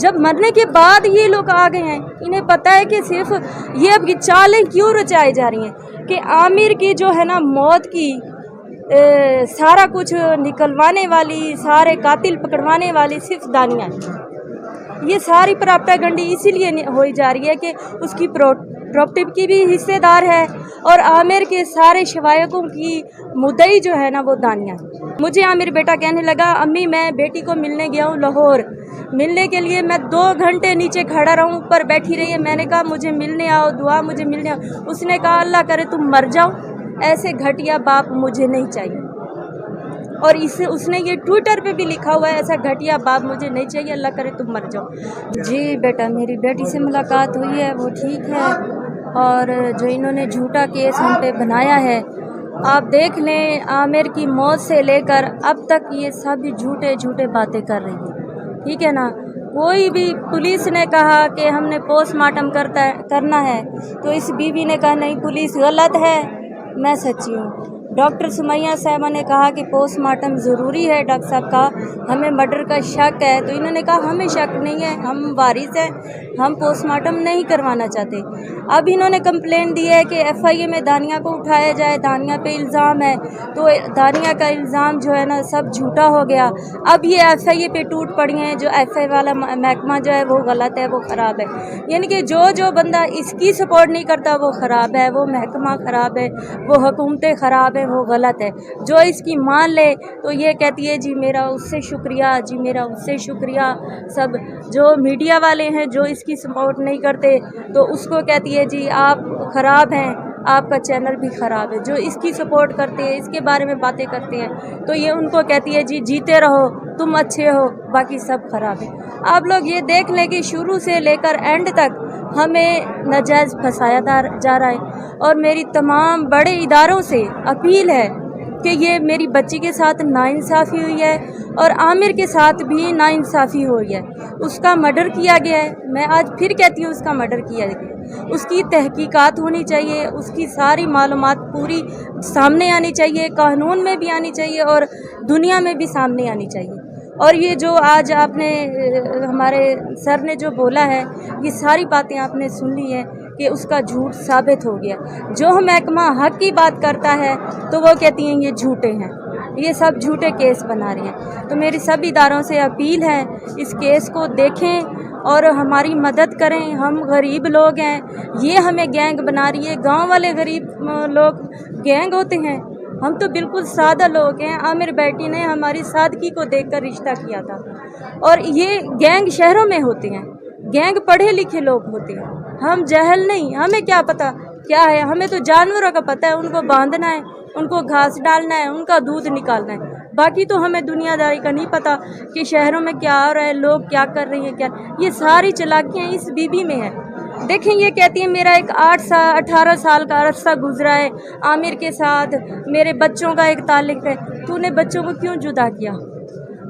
जब मरने के बाद ये लोग आ गए हैं, इन्हें पता है कि सिर्फ ये अब चालें क्यों रचाई जा रही हैं कि आमिर की जो है ना मौत की सारा कुछ निकलवाने वाली, सारे कातिल पकड़वाने वाली सिर्फ दानिया है। ये सारी प्रोपेगेंडा इसीलिए हो जा रही है कि उसकी प्रॉपर्टी की भी हिस्सेदार है और आमिर के सारे शवायकों की मुद्दई जो है ना वो दानिया है। मुझे आमिर बेटा कहने लगा, अम्मी मैं बेटी को मिलने गया हूँ लाहौर, मिलने के लिए मैं 2 घंटे नीचे खड़ा रहूँ, ऊपर बैठी रही है। मैंने कहा मुझे मिलने आओ, दुआ मुझे मिलने आओ। उसने कहा अल्लाह करे तुम मर जाओ, ऐसे घटिया बाप मुझे नहीं चाहिए। और इसे उसने ये ट्विटर पे भी लिखा हुआ है, ऐसा घटिया बाप मुझे नहीं चाहिए, अल्लाह करे तुम मर जाओ। जी बेटा, मेरी बेटी से मुलाकात हुई है, वो ठीक है। और जो इन्होंने झूठा केस हम पे बनाया है, आप देख लें, आमिर की मौत से लेकर अब तक ये सब झूठे झूठे बातें कर रही है, ठीक है ना। कोई भी पुलिस ने कहा कि हमने पोस्टमार्टम करना है, तो इस बीवी ने कहा नहीं पुलिस गलत है, मैं सच्ची हूँ। डॉक्टर सुमैया साहबा ने कहा कि पोस्टमार्टम ज़रूरी है, डॉक्टर साहब का हमें मर्डर का शक है, तो इन्होंने कहा हमें शक नहीं है, हम वारिस हैं, हम पोस्टमार्टम नहीं करवाना चाहते। अब इन्होंने कंप्लेंट दी है कि FIA में दानिया को उठाया जाए, दानिया पे इल्ज़ाम है, तो दानिया का इल्ज़ाम जो है ना सब झूठा हो गया। अब ये FIA पे टूट पड़ी हैं, जो FIA वाला महकमा जो है वो गलत है, वो ख़राब है। यानी कि जो बंदा इसकी सपोर्ट नहीं करता वो ख़राब है, वो महकमा ख़राब है, वो हुकूमतें ख़राब है, वो गलत है। जो इसकी मान ले तो ये कहती है जी मेरा उससे शुक्रिया, जी मेरा उससे शुक्रिया। सब जो मीडिया वाले हैं जो इसकी सपोर्ट नहीं करते तो उसको कहती है जी आप ख़राब हैं, आपका चैनल भी ख़राब है। जो इसकी सपोर्ट करते हैं, इसके बारे में बातें करते हैं, तो ये उनको कहती है जी जीते रहो, तुम अच्छे हो, बाकी सब ख़राब है। आप लोग ये देख लें कि शुरू से लेकर एंड तक हमें नाजायज़ फंसाया जा रहा है। और मेरी तमाम बड़े इदारों से अपील है कि ये मेरी बच्ची के साथ नाइंसाफ़ी हुई है और आमिर के साथ भी नाइंसाफ़ी हुई है। उसका मर्डर किया गया है, मैं आज फिर कहती हूँ उसका मर्डर किया गया है। उसकी तहकीकात होनी चाहिए, उसकी सारी मालूमात पूरी सामने आनी चाहिए, कानून में भी आनी चाहिए और दुनिया में भी सामने आनी चाहिए। और ये जो आज आपने हमारे सर ने जो बोला है, ये सारी बातें आपने सुन ली है कि उसका झूठ साबित हो गया। जो महकमा हक की बात करता है तो वो कहती हैं ये झूठे हैं, ये सब झूठे केस बना रही हैं। तो मेरी सब इदारों से अपील है, इस केस को देखें और हमारी मदद करें। हम गरीब लोग हैं, ये हमें गैंग बना रही है। गांव वाले गरीब लोग गैंग होते हैं, हम तो बिल्कुल सादा लोग हैं। आमिर बेटी ने हमारी सादगी को देखकर रिश्ता किया था। और ये गैंग शहरों में होते हैं, गैंग पढ़े लिखे लोग होते हैं। हम जहल नहीं, हमें क्या पता क्या है, हमें तो जानवरों का पता है, उनको बांधना है, उनको घास डालना है, उनका दूध निकालना है। बाकी तो हमें दुनियादारी का नहीं पता कि शहरों में क्या हो रहा है, लोग क्या कर रही हैं, क्या। ये सारी चालाकियाँ इस बीबी में है। देखें, ये कहती है मेरा एक 18 साल का अरसा गुजरा है आमिर के साथ, मेरे बच्चों का एक ताल्लुक है। तूने बच्चों को क्यों जुदा किया?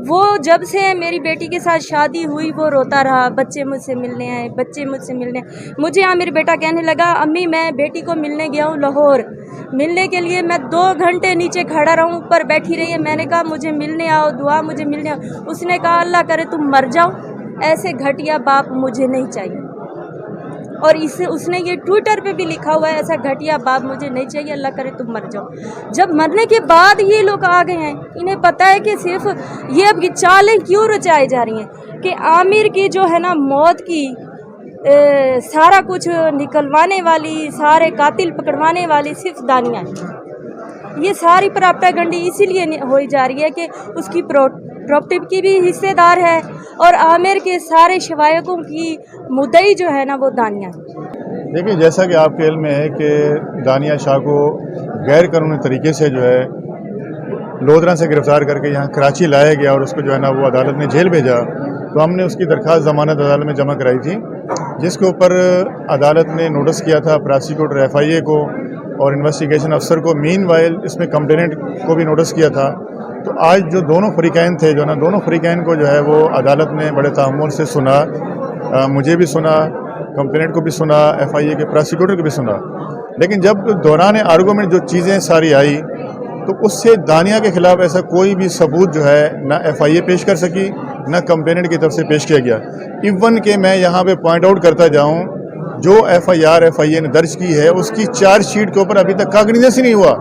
वो जब से मेरी बेटी के साथ शादी हुई वो रोता रहा, बच्चे मुझसे मिलने आए, बच्चे मुझसे मिलने। मुझे आमिर बेटा कहने लगा, अम्मी मैं बेटी को मिलने गया हूँ लाहौर, मिलने के लिए मैं 2 घंटे नीचे खड़ा रहूँ, ऊपर बैठी रही है। मैंने कहा मुझे मिलने आओ, दुआ मुझे मिलने आओ। उसने कहा अल्लाह करे तुम मर जाओ, ऐसे घटिया बाप मुझे नहीं चाहिए। और इसे उसने ये ट्विटर पे भी लिखा हुआ है, ऐसा घटिया बाप मुझे नहीं चाहिए, अल्लाह करे तुम मर जाओ। जब मरने के बाद ये लोग आ गए हैं, इन्हें पता है कि सिर्फ ये अब चालें क्यों रचाई जा रही हैं कि आमिर की जो है ना मौत की सारा कुछ निकलवाने वाली, सारे कातिल पकड़वाने वाली सिर्फ दानिया है। ये सारी प्रोपेगेंडा इसीलिए हो जा रही है कि उसकी प्रॉपर्टी की भी हिस्सेदार है और आमिर के सारे शवायकों की मुद्दई जो है ना वो दानिया है। देखिए, जैसा कि आपके इल्म में है कि दानिया शाह को गैर कानूनी तरीके से जो है लोधरा से गिरफ्तार करके यहाँ कराची लाया गया और उसको जो है ना वो अदालत ने जेल भेजा, तो हमने उसकी दरख्वास्त ज़मानत अदालत में जमा कराई थी, जिसके ऊपर अदालत ने नोटिस किया था प्रोसिक्यूटर FIA को और इन्वेस्टिगेशन अफसर को। मीनवाइल इसमें कंप्लेनेंट को भी नोटिस किया था। तो आज जो दोनों फरीकैन थे जो ना, दोनों फरीकैन को जो है वो अदालत ने बड़े तहम्मुल से सुना, मुझे भी सुना, कंप्लेनेंट को भी सुना, FIA के प्रोसिक्यूटर को भी सुना। लेकिन जब दौरान आर्गूमेंट जो चीज़ें सारी आई तो उससे दानिया के ख़िलाफ़ ऐसा कोई भी सबूत जो है ना FIA पेश कर सकी, نہ کمپلیننٹ کی طرف سے پیش کیا گیا. ایون کہ میں یہاں پہ پوائنٹ آؤٹ کرتا جاؤں, جو FIA نے درج کی ہے اس کی چارج شیٹ کے اوپر ابھی تک کاغذ ہی نہیں ہوا,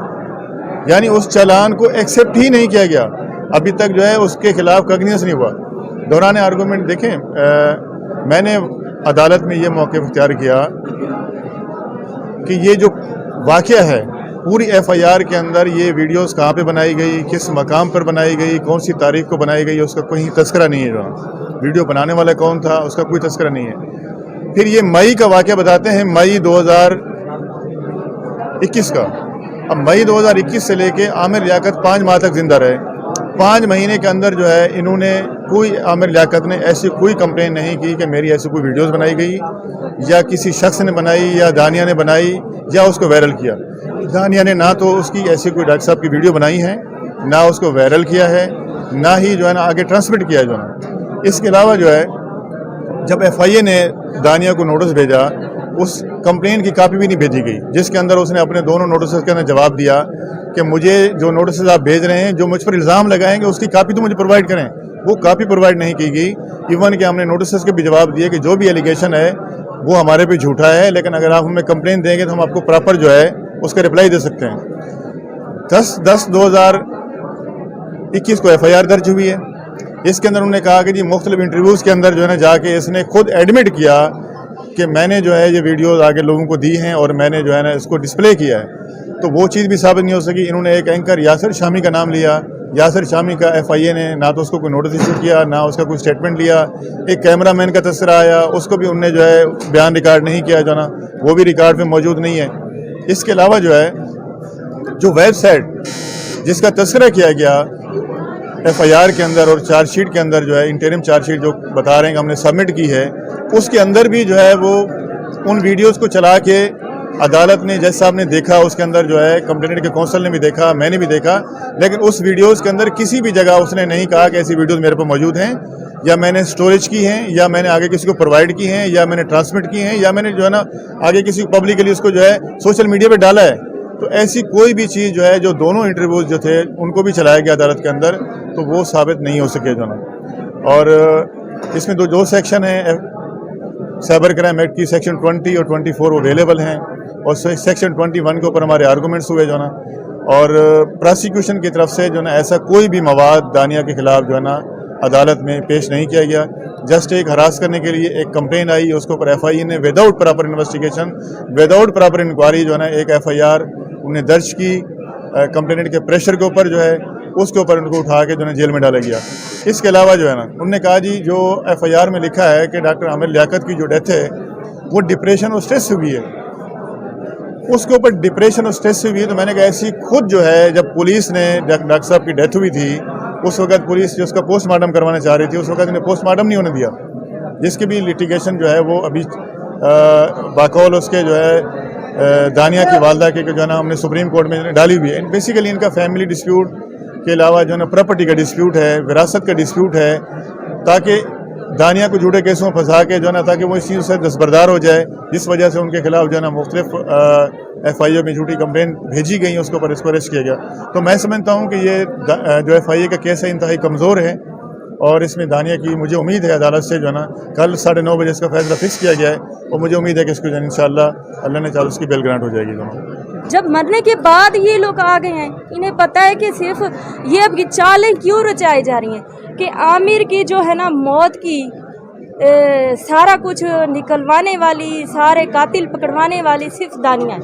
یعنی اس چالان کو ایکسیپٹ ہی نہیں کیا گیا, ابھی تک جو ہے اس کے خلاف کاغذ نہیں ہوا. دوران آرگومنٹ دیکھیں, میں نے عدالت میں یہ موقف اختیار کیا کہ یہ جو واقعہ ہے پوری FIR کے اندر یہ ویڈیوز کہاں پہ بنائی گئی, کس مقام پر بنائی گئی, کون سی تاریخ کو بنائی گئی, اس کا کوئی تذکرہ نہیں ہے. جو ویڈیو بنانے والا کون تھا اس کا کوئی تذکرہ نہیں ہے. پھر یہ مئی کا واقعہ بتاتے ہیں, مئی 2021 کا. اب مئی 2021 سے لے کے عامر لیاقت 5 ماہ تک زندہ رہے. 5 مہینے کے اندر جو ہے انہوں نے عامر لیاقت نے ایسی کوئی کمپلین نہیں کی کہ میری ایسی کوئی ویڈیوز بنائی گئی یا کسی شخص نے بنائی یا دانیہ نے بنائی یا اس کو وائرل کیا. دانیہ نے نہ تو اس کی ایسی کوئی ڈاکٹر صاحب کی ویڈیو بنائی ہے, نہ اس کو وائرل کیا ہے, نہ ہی جو ہے نا آگے ٹرانسمٹ کیا ہے جو ہے. اس کے علاوہ جو ہے جب FIA نے دانیہ کو نوٹس بھیجا, اس کمپلین کی کاپی بھی نہیں بھیجی گئی, جس کے اندر اس نے اپنے دونوں نوٹسز کے اندر جواب دیا کہ مجھے جو نوٹسز آپ بھیج رہے ہیں, جو مجھ پر الزام لگائیں گے اس کی کاپی تو مجھے پرووائڈ کریں. وہ کاپی پرووائڈ نہیں کی گئی. ایون کہ ہم نے نوٹسز کے بھی جواب دیے کہ جو بھی ایلیگیشن ہے وہ ہمارے پہ جھوٹا ہے, لیکن اگر آپ ہمیں کمپلین دیں گے تو ہم آپ کو پراپر جو ہے اس کا رپلائی دے سکتے ہیں. 10/10/2021 کو FIR درج ہوئی ہے. اس کے اندر انہوں نے کہا کہ جی مختلف انٹرویوز کے اندر جو ہے نا جا کے اس نے خود ایڈمٹ کیا کہ میں نے جو ہے یہ ویڈیوز آگے لوگوں کو دی ہیں اور میں نے جو ہے نا اس کو ڈسپلے کیا ہے. تو وہ چیز بھی ثابت نہیں ہو سکی. انہوں نے ایک اینکر یاسر شامی کا نام لیا. یاسر شامی کا FIA نے نہ تو اس کو کوئی نوٹس ایشو کیا, نہ اس کا کوئی سٹیٹمنٹ لیا. ایک کیمرہ مین کا تذکرہ آیا, اس کو بھی انہوں نے جو ہے بیان ریکارڈ نہیں کیا جو نا, وہ بھی ریکارڈ میں موجود نہیں ہے. اس کے علاوہ جو ہے جو ویب سائٹ جس کا تذکرہ کیا گیا FIR کے اندر اور چارج شیٹ کے اندر جو ہے انٹرم چارج شیٹ جو بتا رہے ہیں کہ ہم نے سبمٹ کی ہے, اس کے اندر بھی جو ہے وہ ان ویڈیوز کو چلا کے عدالت نے جج صاحب نے دیکھا, اس کے اندر جو ہے کمپلیننٹ کے کونسل نے بھی دیکھا, میں نے بھی دیکھا, لیکن اس ویڈیوز کے اندر کسی بھی جگہ اس نے نہیں کہا کہ ایسی ویڈیوز میرے پاس موجود ہیں یا میں نے سٹوریج کی ہیں یا میں نے آگے کسی کو پرووائڈ کی ہیں یا میں نے ٹرانسمٹ کی ہیں یا میں نے جو ہے نا آگے کسی کو پبلکلی اس کو جو ہے سوشل میڈیا پہ ڈالا ہے. تو ایسی کوئی بھی چیز جو ہے جو دونوں انٹرویوز جو تھے ان کو بھی چلایا گیا عدالت کے اندر, تو وہ ثابت نہیں ہو سکے جو نا. اور اس میں دو سیکشن ہیں سائبر کرائم ایکٹ کی, سیکشن 20 اور 24 وہ اویلیبل ہیں, اور سیکشن 21 کے اوپر ہمارے آرگومنٹس ہوئے جو نا. اور پراسیکیوشن کی طرف سے جو نا ایسا کوئی بھی مواد دانیہ کے خلاف جو ہے نا عدالت میں پیش نہیں کیا گیا. جسٹ ایک ہراس کرنے کے لیے ایک کمپلین آئی, اس کے اوپر FIA نے without proper investigation, without proper inquiry جو ہے نا ایک FIR انہوں نے درج کی. کمپلیننٹ کے پریشر کے اوپر جو ہے اس کے اوپر ان کو اٹھا کے جو ہے جیل میں ڈالا گیا. اس کے علاوہ جو ہے نا انہوں نے کہا جی جو FIR میں لکھا ہے کہ ڈاکٹر عامر لیاقت کی جو ڈیتھ ہے وہ ڈپریشن اور اسٹریس سے ہوئی ہے, اس کے اوپر ڈپریشن اور اسٹریس سے ہوئی ہے. تو میں نے کہا ایسی خود جو ہے جب پولیس نے ڈاکٹر صاحب کی ڈیتھ ہوئی تھی اس وقت پولیس جو اس کا پوسٹ مارٹم کروانا چاہ رہی تھی, اس وقت انہیں پوسٹ مارٹم نہیں ہونے دیا, جس کی بھی لیٹیگیشن جو ہے وہ ابھی باقول اس کے جو ہے دانیہ کی والدہ کے جو ہے نا ہم نے سپریم کورٹ میں ڈالی ہوئی ہے. بیسیکلی ان کا فیملی ڈسپیوٹ کے علاوہ جو ہے نا پراپرٹی کا ڈسپیوٹ ہے, وراثت کا ڈسپیوٹ ہے, تاکہ دانیہ کو جھوٹے کیسوں میں پھنسا کے جو ہے نا تاکہ وہ اس چیز سے دستبردار ہو جائے, جس وجہ سے ان کے خلاف جو ہے نا مختلف FIA میں جھوٹی کمپلین بھیجی گئی, اس کے اوپر اس کو اریسٹ کیا گیا. تو میں سمجھتا ہوں کہ یہ جو FIA کا کیس ہے انتہائی کمزور ہے, اور اس میں دانیہ کی مجھے امید ہے عدالت سے جو ہے نا کل 9:30 بجے اس کا فیصلہ فکس کیا گیا ہے, اور مجھے امید ہے کہ اس کو انشاءاللہ اللہ نے چاہا اس کی بیل گرانٹ ہو جائے گی. جب مرنے کے بعد یہ لوگ آ گئے ہیں, انہیں پتہ ہے کہ صرف یہ اب کی چالیں کیوں رچائی جا رہی ہیں کہ عامر کی جو ہے نا موت کی سارا کچھ نکلوانے والی, سارے قاتل پکڑوانے والی صرف دانیہ ہے.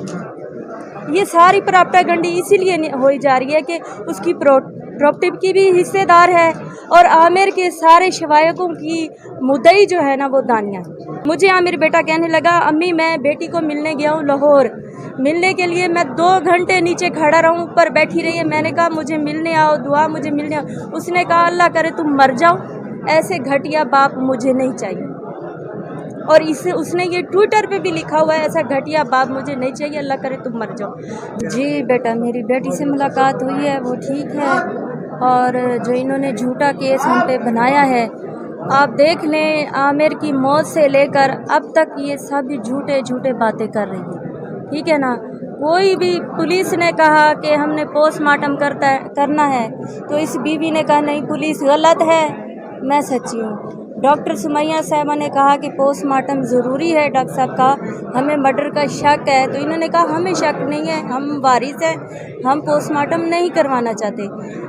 یہ ساری پراپیگنڈی اسی لیے ہوئی جا رہی ہے کہ اس کی پراپرٹی کی بھی حصے دار ہے, اور عامر کے سارے شوائقوں کی مدعی جو ہے نا وہ دانیہ ہے. مجھے عامر بیٹا کہنے لگا امی میں بیٹی کو ملنے گیا ہوں لاہور, ملنے کے لیے میں 2 گھنٹے نیچے کھڑا رہوں, اوپر بیٹھی رہی ہے. میں نے کہا مجھے ملنے آؤ, دعا مجھے ملنے آؤ. اس نے کہا اللہ کرے تم مر جاؤ, ایسے گھٹیا باپ مجھے نہیں چاہیے. اور اس نے یہ ٹویٹر پہ بھی لکھا ہوا ہے ایسا گھٹیا باپ مجھے نہیں چاہیے, اللہ کرے تم مر جاؤ. جی بیٹا میری بیٹی سے ملاقات ہوئی ہے, وہ ٹھیک ہے, اور جو انہوں نے جھوٹا کیس ہم پہ بنایا ہے آپ دیکھ لیں, عامر کی موت سے لے کر اب تک یہ سب جھوٹے باتیں کر رہی ہیں, ٹھیک ہے نا. کوئی بھی پولیس نے کہا کہ ہم نے پوسٹ مارٹم کرنا ہے, تو اس بیوی نے کہا نہیں پولیس غلط ہے, मैं सच्ची हूँ। डॉक्टर सुमैया साहिबा ने कहा कि पोस्टमार्टम ज़रूरी है, डॉक्टर साहब का हमें मर्डर का शक है, तो इन्होंने कहा हमें शक नहीं है, हम वारिस हैं, हम पोस्टमार्टम नहीं करवाना चाहते।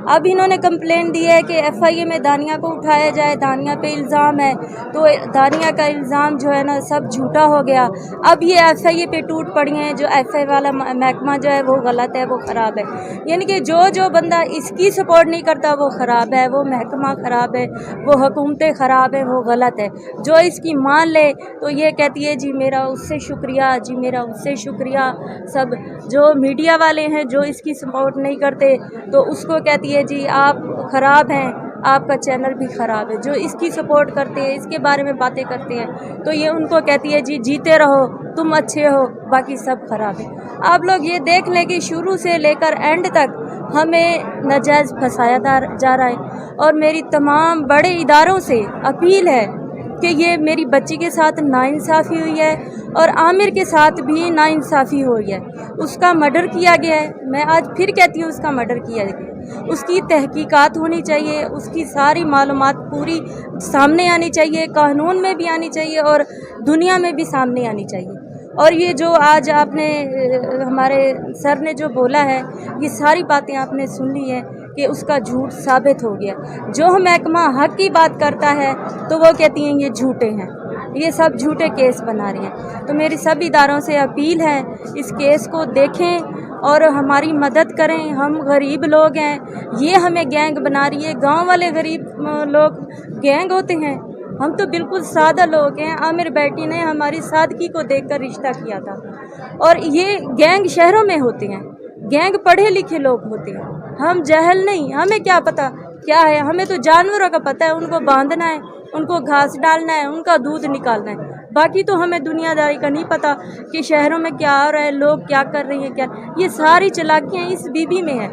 अब इन्होंने कंप्लेंट दी है कि एफआईए में दानिया को उठाया जाए, दानिया पे इल्ज़ाम है, तो दानिया का इल्ज़ाम जो है ना सब झूठा हो गया। अब ये एफआईए पे टूट पड़ी हैं, जो एफआईए वाला महकमा जो है वो गलत है, वो ख़राब है। यानी कि जो बंदा इसकी सपोर्ट नहीं करता वो ख़राब है, वो महकमा ख़राब है, वो हुकूमतें ख़राब है, वो गलत है। जो इसकी मान ले तो ये कहती है जी मेरा उससे शुक्रिया, जी मेरा उससे शुक्रिया। सब जो मीडिया वाले हैं जो इसकी सपोर्ट नहीं करते तो उसको कहती है जी आप ख़राब हैं, आपका चैनल भी ख़राब है। जो इसकी सपोर्ट करते हैं, इसके बारे में बातें करते हैं, तो ये उनको कहती है जी जीते रहो, तुम अच्छे हो, बाकी सब ख़राब है। आप लोग ये देख लें कि शुरू से लेकर एंड तक हमें नाजायज़ फंसाया जा रहा है। और मेरी तमाम बड़े इदारों से अपील है कि ये मेरी बच्ची के साथ नाइंसाफ़ी हुई है और आमिर के साथ भी नाइंसाफ़ी हुई है। उसका मर्डर किया गया है, मैं आज फिर कहती हूँ उसका मर्डर किया गया है। उसकी तहकीकात होनी चाहिए, उसकी सारी मालूमात पूरी सामने आनी चाहिए, कानून में भी आनी चाहिए और दुनिया में भी सामने आनी चाहिए। और ये जो आज आपने हमारे सर ने जो बोला है, ये सारी बातें आपने सुन ली हैं कि उसका झूठ साबित हो गया। जो महकमा हक की बात करता है तो वो कहती हैं ये झूठे हैं, ये सब झूठे केस बना रहे हैं। तो मेरी सब इदारों से अपील है इस केस को देखें और हमारी मदद करें। हम गरीब लोग हैं, ये हमें गैंग बना रही है। गांव वाले गरीब लोग गैंग होते हैं, हम तो बिल्कुल सादा लोग हैं। आमिर बेटी ने हमारी सादगी को देखकर रिश्ता किया था। और ये गैंग शहरों में होते हैं, गैंग पढ़े लिखे लोग होते हैं। हम जहल नहीं, हमें क्या पता क्या है, हमें तो जानवरों का पता है, उनको बांधना है, उनको घास डालना है, उनका दूध निकालना है। बाकी तो हमें दुनियादारी का नहीं पता कि शहरों में क्या हो रहा है, लोग क्या कर रही हैं, क्या। ये सारी चालाकियाँ इस बीबी में है।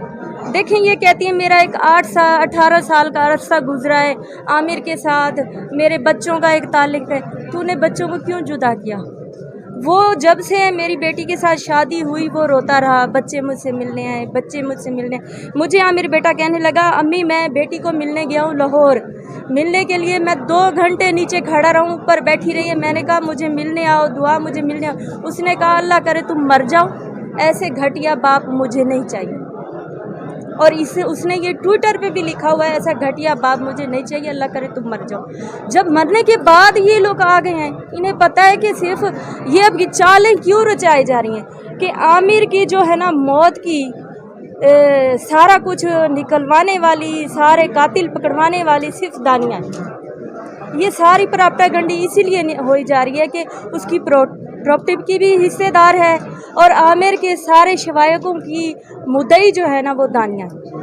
देखें, ये कहती है मेरा एक 18 साल का अरसा गुजरा है आमिर के साथ, मेरे बच्चों का एक ताल्लुक है। तूने बच्चों को क्यों जुदा किया? वो जब से मेरी बेटी के साथ शादी हुई वो रोता रहा, बच्चे मुझसे मिलने आए, बच्चे मुझसे मिलने। मुझे आमिर बेटा कहने लगा अम्मी मैं बेटी को मिलने गया हूँ लाहौर, मिलने के लिए मैं 2 घंटे नीचे खड़ा रहूँ, ऊपर बैठी रही है। मैंने कहा मुझे मिलने आओ, दुआ मुझे मिलने आओ। उसने कहा अल्लाह करे तुम मर जाओ, ऐसे घटिया बाप मुझे नहीं चाहिए। और इसे उसने ये ट्विटर पे भी लिखा हुआ है, ऐसा घटिया बाप मुझे नहीं चाहिए, अल्लाह करे तुम मर जाओ। जब मरने के बाद ये लोग आ गए हैं, इन्हें पता है कि सिर्फ ये अब की चालें क्यों रचाई जा रही हैं कि आमिर की जो है ना मौत की सारा कुछ निकलवाने वाली, सारे कातिल पकड़वाने वाली सिर्फ दानिया है। ये सारी प्राप्तागंडी इसीलिए हो जा रही है कि उसकी प्रॉपर्टी की भी हिस्सेदार है और आमिर के सारे शवायकों की मुद्दई जो है ना वो दानिया है।